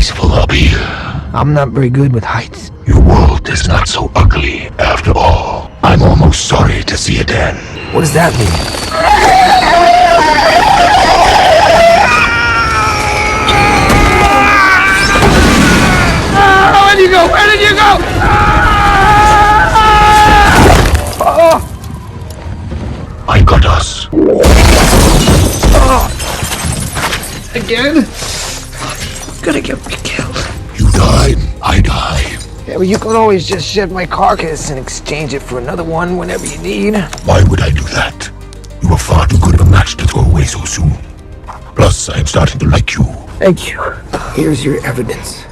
graceful up here. I'm not very good with heights. Your world is not so ugly after all. I'm almost sorry to see it end. What does that mean? Where'd you go? Where did you go? I got us. Again? Gonna get me killed. You died, I die. Yeah, but you can always just shed my carcass and exchange it for another one whenever you need. Why would I do that? You are far too good of a match to throw away so soon. Plus, I am starting to like you. Thank you. Here's your evidence.